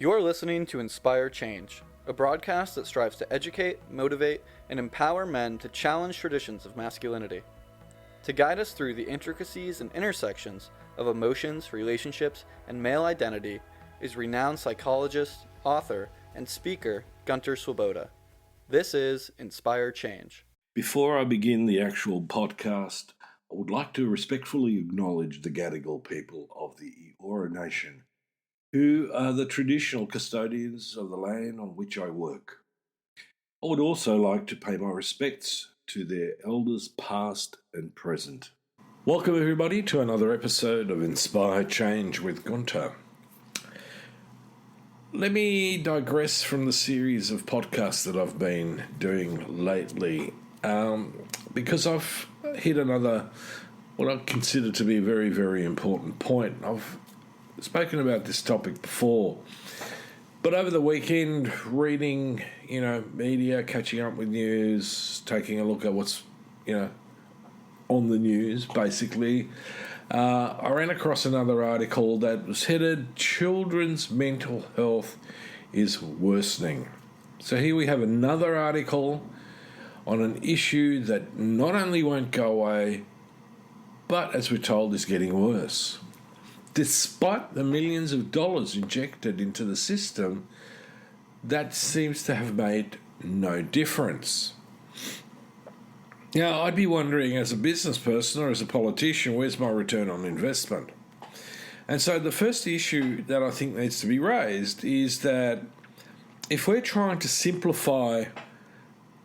You're listening to Inspire Change, a broadcast that strives to educate, motivate, and empower men to challenge traditions of masculinity. To guide us through the intricacies and intersections of emotions, relationships, and male identity is renowned psychologist, author, and speaker Gunter Swoboda. This is Inspire Change. Before I begin the actual podcast, I would like to respectfully acknowledge the Gadigal people of the Eora Nation, who are the traditional custodians of the land on which I work. I would also like to pay my respects to their elders past and present. Welcome everybody to another episode of Inspire Change with Gunter. Let me digress from the series of podcasts that I've been doing lately because I've hit another, what I consider to be a very, very important point. I've spoken about this topic before, but over the weekend, reading, media, catching up with news, taking a look at what's, on the news, basically, I ran across another article that was headed, "Children's Mental Health is Worsening." So here we have another article on an issue that not only won't go away, but as we're told is getting worse. Despite the millions of dollars injected into the system, that seems to have made no difference. Now, I'd be wondering, as a business person or as a politician, where's my return on investment? And so the first issue that I think needs to be raised is that if we're trying to simplify,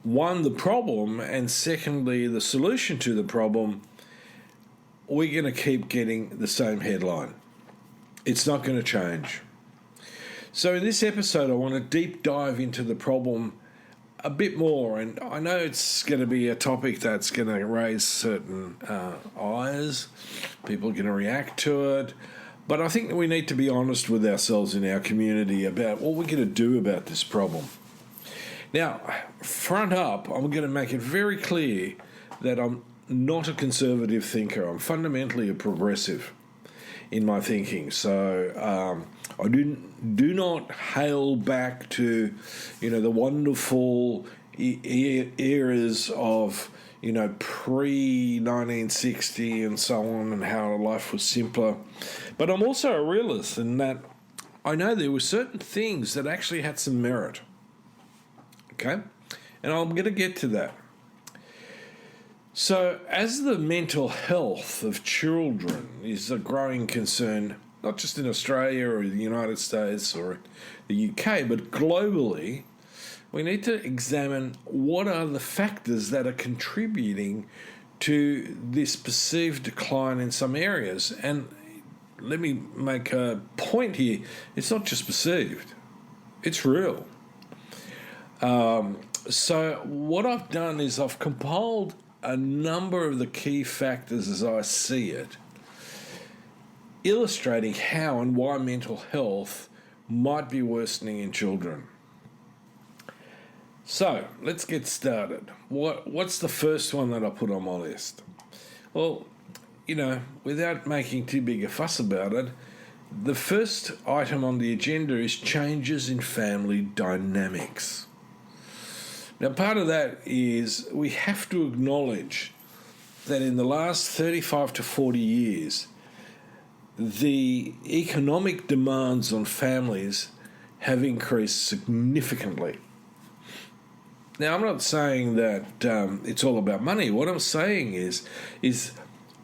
one, the problem, and secondly, the solution to the problem, we're going to keep getting the same headline. It's not going to change. So in this episode, I want to deep dive into the problem a bit more, and I know it's going to be a topic that's going to raise certain eyes. People are going to react to it, but I think that we need to be honest with ourselves in our community about what we're going to do about this problem. Now, front up, I'm going to make it very clear that I'm not a conservative thinker. I'm fundamentally a progressive in my thinking. So I do not hail back to, the wonderful eras of, pre-1960 and so on, and how life was simpler. But I'm also a realist in that I know there were certain things that actually had some merit. Okay? And I'm going to get to that. So, as the mental health of children is a growing concern, not just in Australia or the United States or the UK, but globally, we need to examine what are the factors that are contributing to this perceived decline in some areas. And let me make a point here. It's not just perceived. It's real. So what I've done is I've compiled a number of the key factors as I see it, illustrating how and why mental health might be worsening in children. So, let's get started. What's the first one that I put on my list? Well, without making too big a fuss about it, the first item on the agenda is changes in family dynamics. Now, part of that is we have to acknowledge that in the last 35 to 40 years, the economic demands on families have increased significantly. Now, I'm not saying that it's all about money. What I'm saying is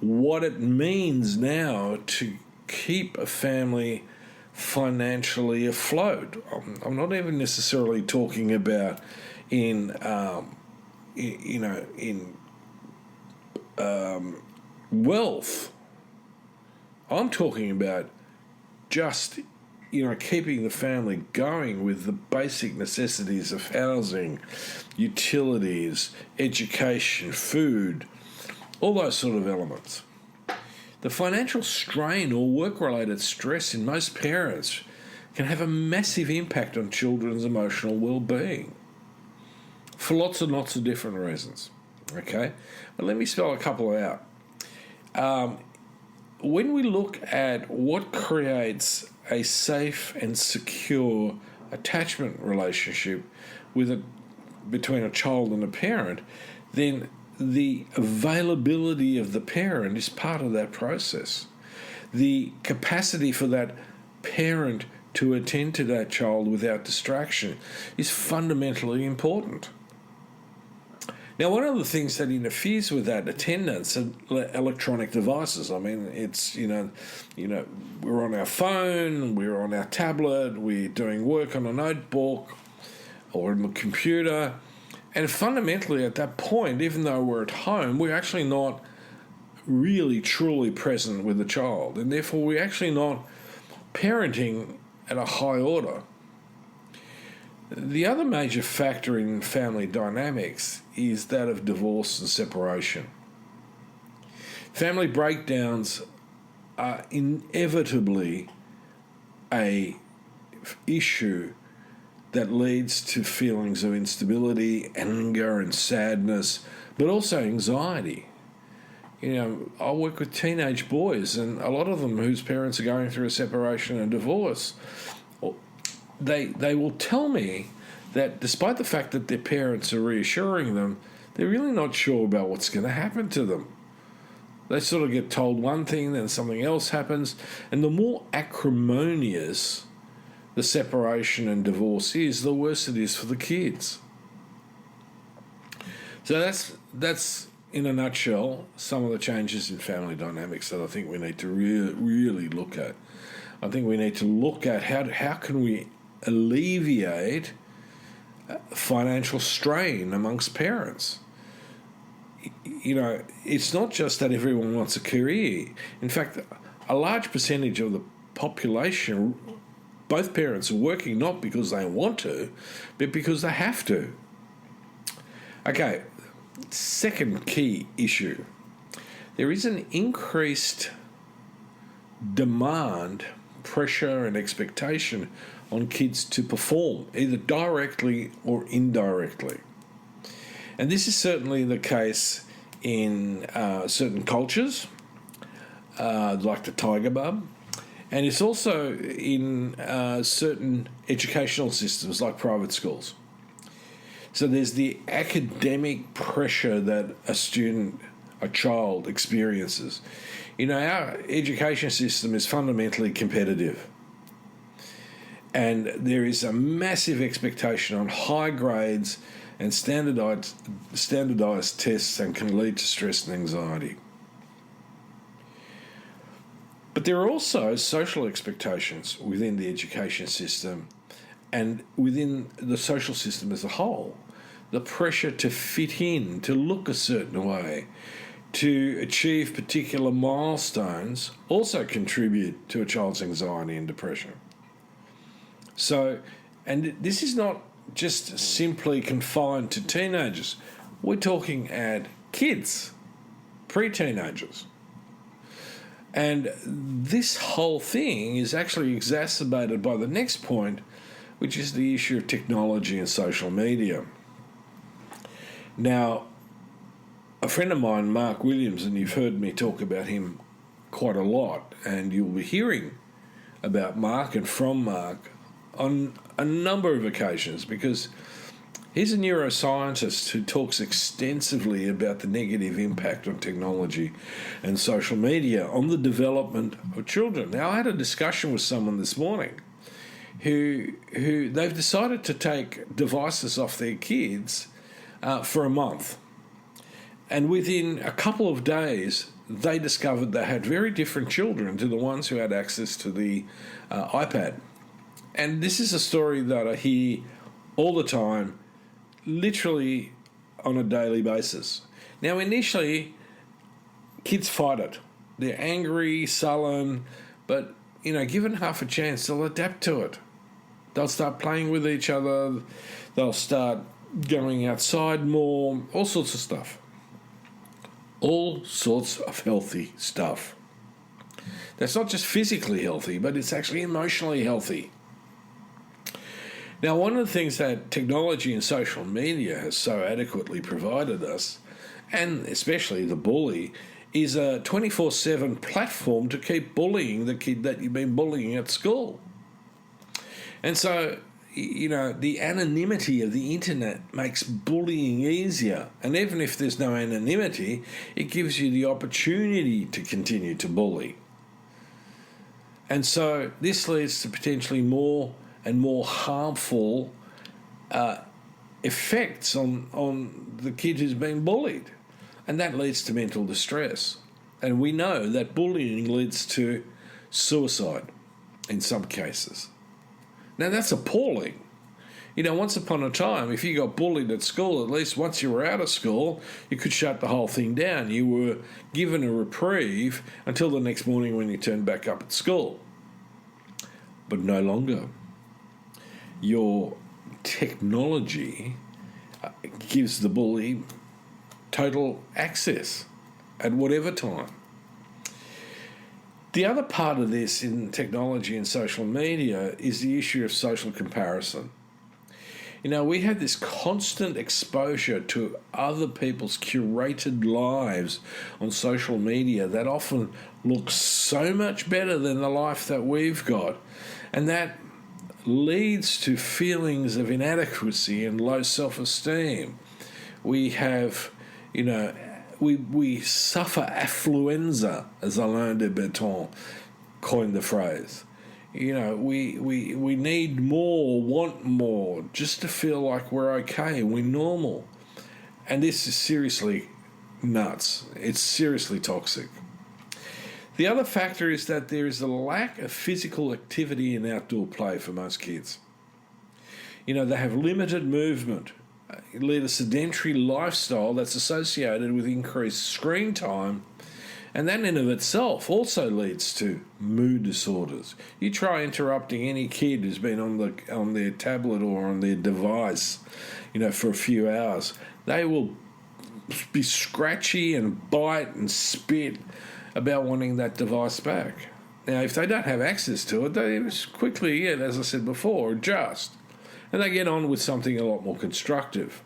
what it means now to keep a family financially afloat. I'm not even necessarily talking about in wealth. I'm talking about just, keeping the family going with the basic necessities of housing, utilities, education, food, all those sort of elements. The financial strain or work-related stress in most parents can have a massive impact on children's emotional well-being for lots and lots of different reasons. Okay? But let me spell a couple out. when we look at what creates a safe and secure attachment relationship between a child and a parent, then the availability of the parent is part of that process. The capacity for that parent to attend to that child without distraction is fundamentally important. Now, one of the things that interferes with that attendance are electronic devices. I mean, it's, we're on our phone, we're on our tablet, we're doing work on a notebook or on the computer. And fundamentally, at that point, even though we're at home, we're actually not really truly present with the child. And therefore, we're actually not parenting at a high order. The other major factor in family dynamics is that of divorce and separation. Family breakdowns are inevitably an issue that leads to feelings of instability, anger and sadness, but also anxiety. I work with teenage boys, and a lot of them whose parents are going through a separation and divorce, they will tell me that despite the fact that their parents are reassuring them, they're really not sure about what's going to happen to them. They sort of get told one thing, then something else happens, and the more acrimonious the separation and divorce is, the worse it is for the kids. So that's in a nutshell some of the changes in family dynamics that I think we need to really look at. I think we need to look at how can we alleviate financial strain amongst parents. It's not just that everyone wants a career. In fact, a large percentage of the population, both parents are working not because they want to, but because they have to. Okay, second key issue. There is an increased demand, pressure and expectation on kids to perform, either directly or indirectly. And this is certainly the case in certain cultures, like the tiger bub, and it's also in certain educational systems like private schools. So there's the academic pressure that a child experiences. Our education system is fundamentally competitive. And there is a massive expectation on high grades and standardized tests, and can lead to stress and anxiety. But there are also social expectations within the education system and within the social system as a whole. The pressure to fit in, to look a certain way, to achieve particular milestones also contribute to a child's anxiety and depression. So, and this is not just simply confined to teenagers. We're talking at kids, pre-teenagers. And this whole thing is actually exacerbated by the next point, which is the issue of technology and social media. Now, a friend of mine, Mark Williams, and you've heard me talk about him quite a lot, and you'll be hearing about Mark and from Mark on a number of occasions, because he's a neuroscientist who talks extensively about the negative impact of technology and social media on the development of children. Now, I had a discussion with someone this morning who they've decided to take devices off their kids for a month. And within a couple of days, they discovered they had very different children to the ones who had access to the iPad. And this is a story that I hear all the time, literally on a daily basis. Now, initially, kids fight it. They're angry, sullen, but, given half a chance, they'll adapt to it. They'll start playing with each other. They'll start going outside more, all sorts of stuff. All sorts of healthy stuff. That's not just physically healthy, but it's actually emotionally healthy. Now, one of the things that technology and social media has so adequately provided us, and especially the bully, is a 24/7 platform to keep bullying the kid that you've been bullying at school. And so, the anonymity of the internet makes bullying easier. And even if there's no anonymity, it gives you the opportunity to continue to bully. And so this leads to potentially more and more harmful effects on the kid who's been bullied. And that leads to mental distress. And we know that bullying leads to suicide in some cases. Now, that's appalling. Once upon a time, if you got bullied at school, at least once you were out of school, you could shut the whole thing down. You were given a reprieve until the next morning when you turned back up at school. But no longer. Your technology gives the bully total access at whatever time. The other part of this in technology and social media is the issue of social comparison. We have this constant exposure to other people's curated lives on social media that often looks so much better than the life that we've got. And that leads to feelings of inadequacy and low self-esteem. We have, we suffer affluenza, as Alain de Botton coined the phrase. We need more, want more, just to feel like we're okay, we're normal. And this is seriously nuts. It's seriously toxic. The other factor is that there is a lack of physical activity and outdoor play for most kids. They have limited movement, lead a sedentary lifestyle that's associated with increased screen time, and that in of itself also leads to mood disorders. You try interrupting any kid who's been on their tablet or on their device, for a few hours, they will be scratchy and bite and spit about wanting that device back. Now, if they don't have access to it, they quickly, as I said before, adjust. And they get on with something a lot more constructive.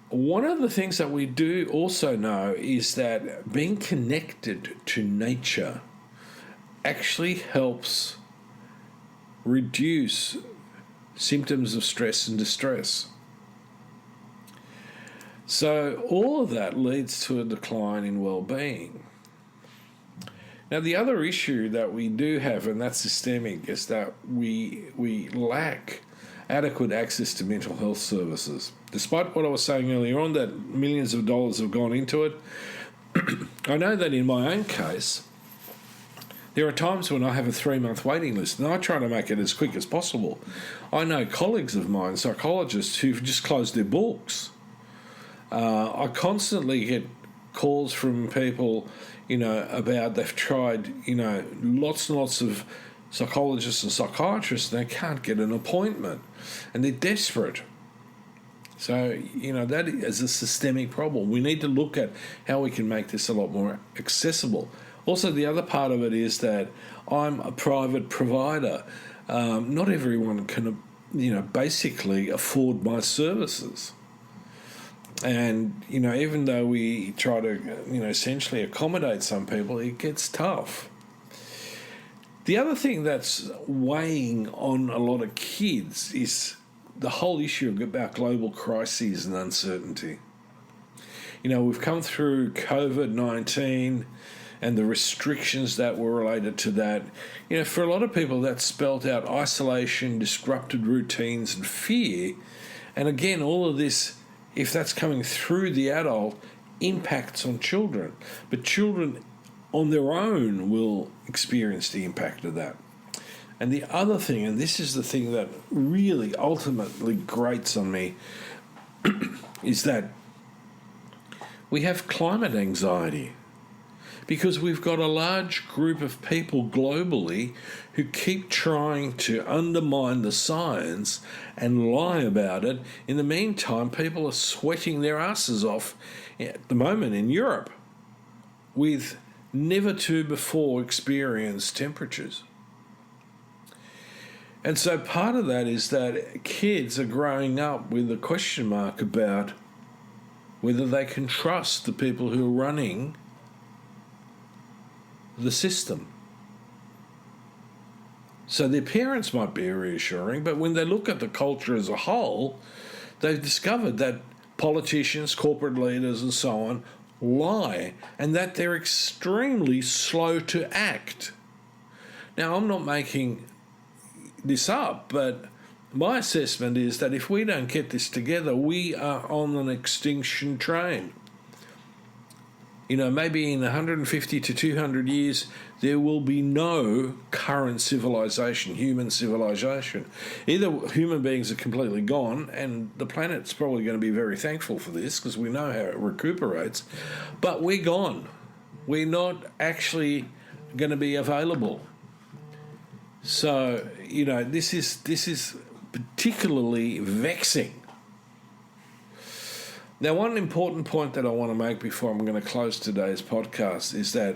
One of the things that we do also know is that being connected to nature actually helps reduce symptoms of stress and distress. So all of that leads to a decline in well-being. Now, the other issue that we do have, and that's systemic, is that we lack adequate access to mental health services. Despite what I was saying earlier on, that millions of dollars have gone into it, I know that in my own case, there are times when I have a 3-month waiting list, and I try to make it as quick as possible. I know colleagues of mine, psychologists, who've just closed their books. I constantly get calls from people, about they've tried, lots and lots of psychologists and psychiatrists, and they can't get an appointment, and they're desperate. So, that is a systemic problem. We need to look at how we can make this a lot more accessible. Also, the other part of it is that I'm a private provider. Not everyone can, basically afford my services. And, even though we try to, essentially accommodate some people, it gets tough. The other thing that's weighing on a lot of kids is the whole issue about global crises and uncertainty. We've come through COVID-19 and the restrictions that were related to that. For a lot of people, that spelt out isolation, disrupted routines, and fear. And again, all of this, if that's coming through the adult, impacts on children. But children on their own will experience the impact of that. And the other thing, and this is the thing that really ultimately grates on me, is that we have climate anxiety. Because we've got a large group of people globally who keep trying to undermine the science and lie about it. In the meantime, people are sweating their asses off at the moment in Europe with never-to-before experienced temperatures. And so part of that is that kids are growing up with a question mark about whether they can trust the people who are running the system. So their parents might be reassuring, but when they look at the culture as a whole, they've discovered that politicians, corporate leaders and so on lie, and that they're extremely slow to act. Now, I'm not making this up, but my assessment is that if we don't get this together, we are on an extinction train. You know, maybe in 150 to 200 years, there will be no current civilization, human civilization. Either human beings are completely gone, and the planet's probably going to be very thankful for this because we know how it recuperates, but we're gone. We're not actually going to be available. So, you know, this is particularly vexing. Now, one important point that I want to make before I'm going to close today's podcast is that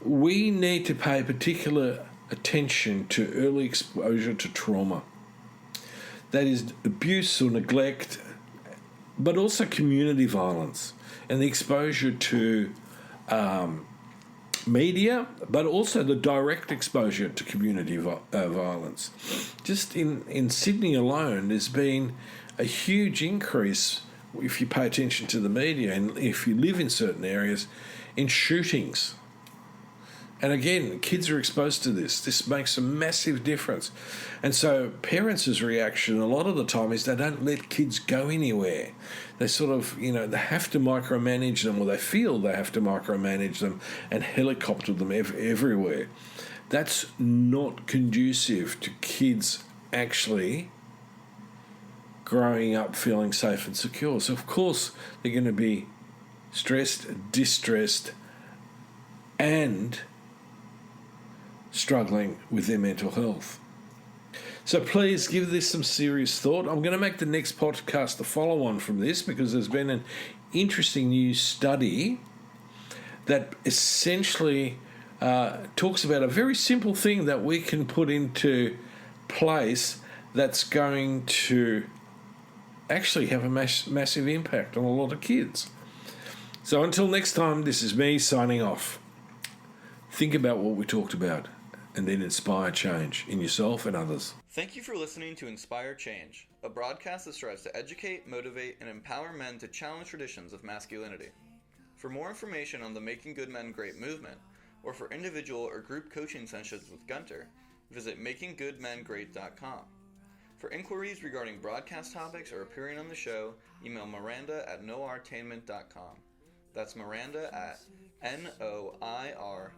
we need to pay particular attention to early exposure to trauma. That is abuse or neglect, but also community violence and the exposure to media, but also the direct exposure to community violence. Just in Sydney alone, there's been a huge increase, if you pay attention to the media and if you live in certain areas, in shootings. And again, kids are exposed to this. This makes a massive difference. And so parents' reaction a lot of the time is they don't let kids go anywhere. They sort of, you know, they have to micromanage them, or they feel they have to micromanage them and helicopter them everywhere. That's not conducive to kids actually growing up feeling safe and secure. So, of course, they're going to be stressed, distressed, and struggling with their mental health. So please give this some serious thought. I'm going to make the next podcast a follow-on from this because there's been an interesting new study that essentially talks about a very simple thing that we can put into place that's going to actually have a massive impact on a lot of kids. So until next time, this is me signing off. Think about what we talked about and then inspire change in yourself and others. Thank you for listening to Inspire Change, a broadcast that strives to educate, motivate, and empower men to challenge traditions of masculinity. For more information on the Making Good Men Great movement, or for individual or group coaching sessions with Gunter, visit makinggoodmengreat.com. For inquiries regarding broadcast topics or appearing on the show, email Miranda@noirtainment.com. That's Miranda at NOIRTAINMENT.com.